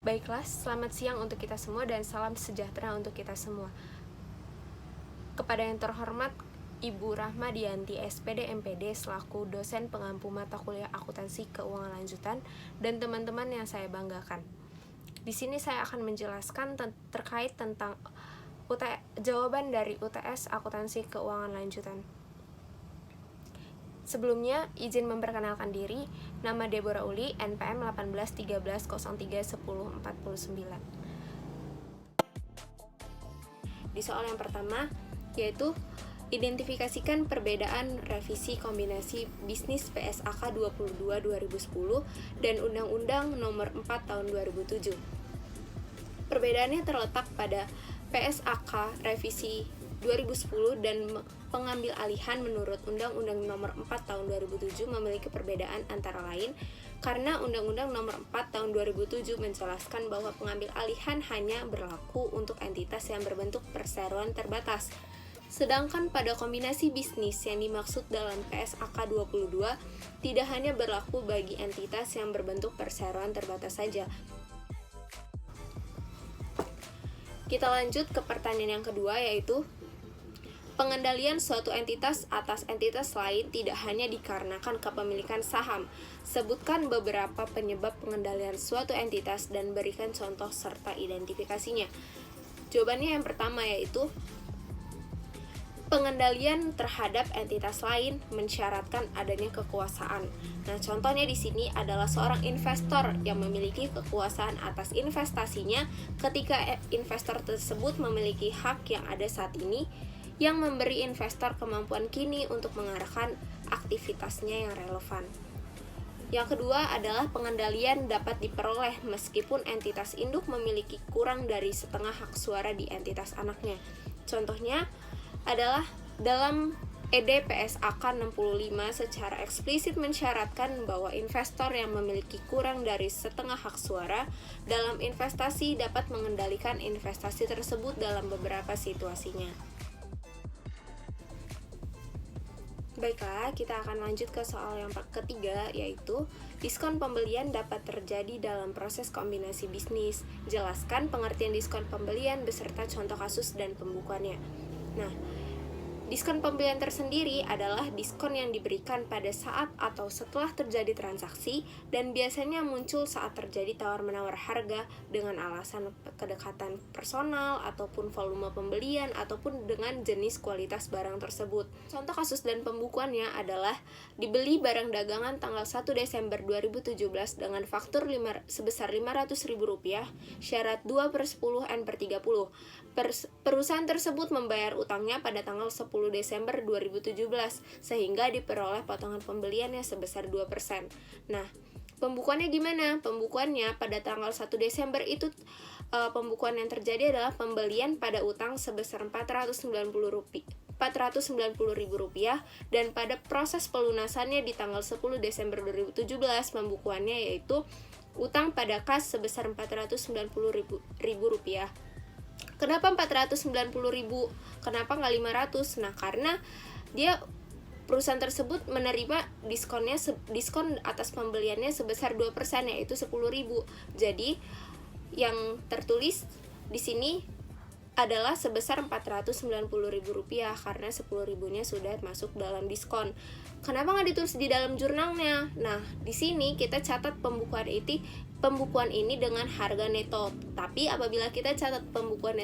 Baiklah, selamat siang untuk kita semua dan salam sejahtera untuk kita semua. Kepada yang terhormat Ibu Rahma Dianti, SPD MPD, selaku dosen pengampu mata kuliah akuntansi keuangan lanjutan, dan teman-teman yang saya banggakan. Di sini saya akan menjelaskan terkait tentang jawaban dari UTS akuntansi keuangan lanjutan. Sebelumnya, izin memperkenalkan diri, nama Deborah Uli, NPM 1813031049. Di soal yang pertama, yaitu identifikasikan perbedaan revisi kombinasi bisnis PSAK 22/2010 dan Undang-Undang Nomor 4 Tahun 2007. Perbedaannya terletak pada PSAK revisi 2010 dan pengambil alihan menurut Undang-Undang Nomor 4 Tahun 2007 memiliki perbedaan antara lain karena Undang-Undang Nomor 4 Tahun 2007 menjelaskan bahwa pengambil alihan hanya berlaku untuk entitas yang berbentuk perseroan terbatas. Sedangkan pada kombinasi bisnis yang dimaksud dalam PSAK 22 tidak hanya berlaku bagi entitas yang berbentuk perseroan terbatas saja. Kita lanjut ke pertanyaan yang kedua, yaitu pengendalian suatu entitas atas entitas lain tidak hanya dikarenakan kepemilikan saham. Sebutkan beberapa penyebab pengendalian suatu entitas dan berikan contoh serta identifikasinya. Jawabannya yang pertama yaitu pengendalian terhadap entitas lain mensyaratkan adanya kekuasaan. Nah, contohnya di sini adalah seorang investor yang memiliki kekuasaan atas investasinya ketika investor tersebut memiliki hak yang ada saat ini yang memberi investor kemampuan kini untuk mengarahkan aktivitasnya yang relevan. Yang kedua adalah pengendalian dapat diperoleh meskipun entitas induk memiliki kurang dari setengah hak suara di entitas anaknya. Contohnya adalah dalam ED PSAK 65 secara eksplisit mensyaratkan bahwa investor yang memiliki kurang dari setengah hak suara dalam investasi dapat mengendalikan investasi tersebut dalam beberapa situasinya. Baiklah, kita akan lanjut ke soal yang ketiga, yaitu diskon pembelian dapat terjadi dalam proses kombinasi bisnis. Jelaskan pengertian diskon pembelian beserta contoh kasus dan pembukuannya. Nah, diskon pembelian tersendiri adalah diskon yang diberikan pada saat atau setelah terjadi transaksi dan biasanya muncul saat terjadi tawar-menawar harga dengan alasan kedekatan personal ataupun volume pembelian ataupun dengan jenis kualitas barang tersebut. Contoh kasus dan pembukuannya adalah dibeli barang dagangan tanggal 1 Desember 2017 dengan faktur sebesar Rp500.000, syarat 2/10 N/30. Perusahaan tersebut membayar utangnya pada tanggal 10 Desember 2017 sehingga diperoleh potongan pembeliannya sebesar 2%. Nah, pembukuannya gimana? Pembukuannya pada tanggal 1 Desember itu pembukuan yang terjadi adalah pembelian pada utang sebesar Rp490.000 dan pada proses pelunasannya di tanggal 10 Desember 2017 pembukuannya yaitu utang pada kas sebesar Rp490.000. Kenapa 490.000? Kenapa nggak 500? Nah, karena perusahaan tersebut menerima diskon atas pembeliannya sebesar 2%, yaitu 10.000. Jadi, yang tertulis di sini adalah sebesar Rp490.000 karena 10.000-nya sudah masuk dalam diskon. Kenapa nggak ditulis di dalam jurnalnya? Nah, di sini kita catat pembukuan ini dengan harga neto. Tapi apabila kita catat pembukuan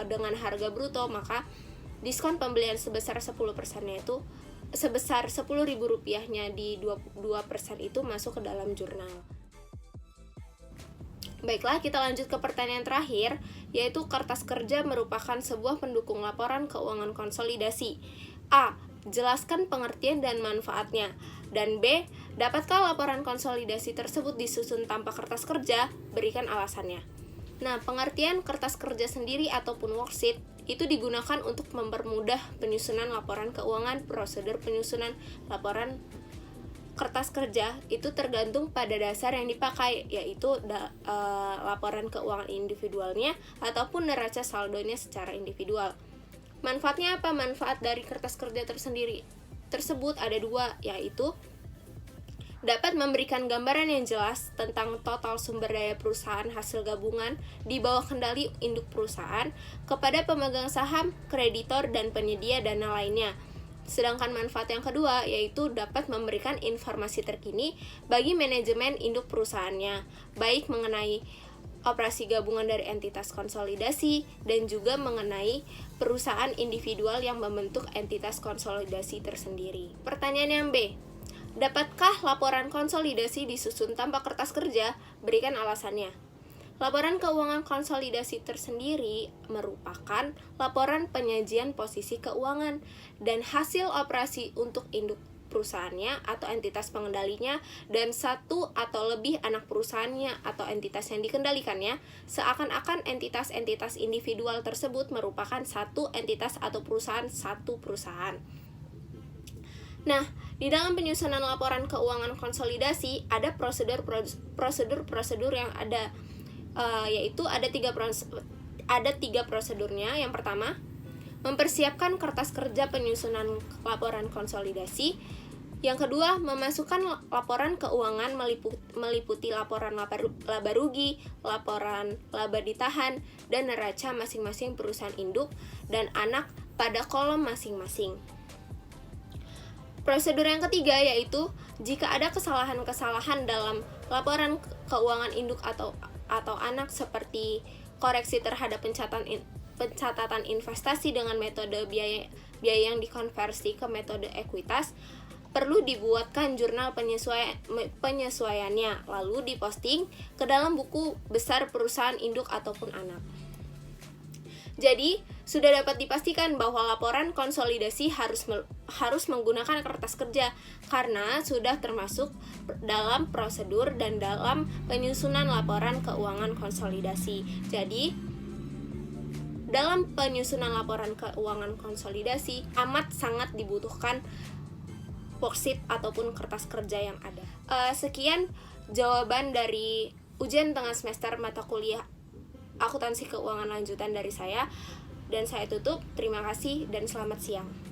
dengan harga bruto, maka diskon pembelian sebesar 10%-nya itu sebesar Rp10.000-nya di 2% itu masuk ke dalam jurnal. Baiklah, kita lanjut ke pertanyaan terakhir, yaitu kertas kerja merupakan sebuah pendukung laporan keuangan konsolidasi. A. Jelaskan pengertian dan manfaatnya. Dan B. Dapatkah laporan konsolidasi tersebut disusun tanpa kertas kerja? Berikan alasannya. Nah, pengertian kertas kerja sendiri ataupun worksheet itu digunakan untuk mempermudah penyusunan laporan keuangan. Prosedur penyusunan laporan kertas kerja itu tergantung pada dasar yang dipakai, yaitu laporan keuangan individualnya ataupun neraca saldonya secara individual. Manfaatnya apa? Manfaat dari kertas kerja tersebut ada dua, yaitu dapat memberikan gambaran yang jelas tentang total sumber daya perusahaan hasil gabungan di bawah kendali induk perusahaan kepada pemegang saham, kreditor, dan penyedia dana lainnya. Sedangkan manfaat yang kedua yaitu dapat memberikan informasi terkini bagi manajemen induk perusahaannya, baik mengenai operasi gabungan dari entitas konsolidasi dan juga mengenai perusahaan individual yang membentuk entitas konsolidasi tersendiri. Pertanyaan yang B. Dapatkah laporan konsolidasi disusun tanpa kertas kerja? Berikan alasannya. Laporan keuangan konsolidasi tersendiri merupakan laporan penyajian posisi keuangan dan hasil operasi untuk induk perusahaannya atau entitas pengendalinya dan satu atau lebih anak perusahaannya atau entitas yang dikendalikannya, seakan-akan entitas-entitas individual tersebut merupakan satu entitas atau satu perusahaan. Nah, di dalam penyusunan laporan keuangan konsolidasi ada prosedur yang ada, yaitu ada tiga prosedurnya. Yang pertama, mempersiapkan kertas kerja penyusunan laporan konsolidasi. Yang kedua, memasukkan laporan keuangan meliputi laporan laba rugi, laporan laba ditahan, dan neraca masing-masing perusahaan induk dan anak pada kolom masing-masing. Prosedur yang ketiga yaitu jika ada kesalahan-kesalahan dalam laporan keuangan induk atau anak seperti koreksi terhadap pencatatan investasi dengan metode biaya yang dikonversi ke metode ekuitas, perlu dibuatkan jurnal penyesuaiannya lalu diposting ke dalam buku besar perusahaan induk ataupun anak. Jadi, sudah dapat dipastikan bahwa laporan konsolidasi harus menggunakan kertas kerja karena sudah termasuk dalam prosedur dan dalam penyusunan laporan keuangan konsolidasi. Jadi, dalam penyusunan laporan keuangan konsolidasi amat sangat dibutuhkan worksheet ataupun kertas kerja yang ada. Sekian jawaban dari ujian tengah semester mata kuliah akuntansi keuangan lanjutan dari saya, dan saya tutup. Terima kasih dan selamat siang.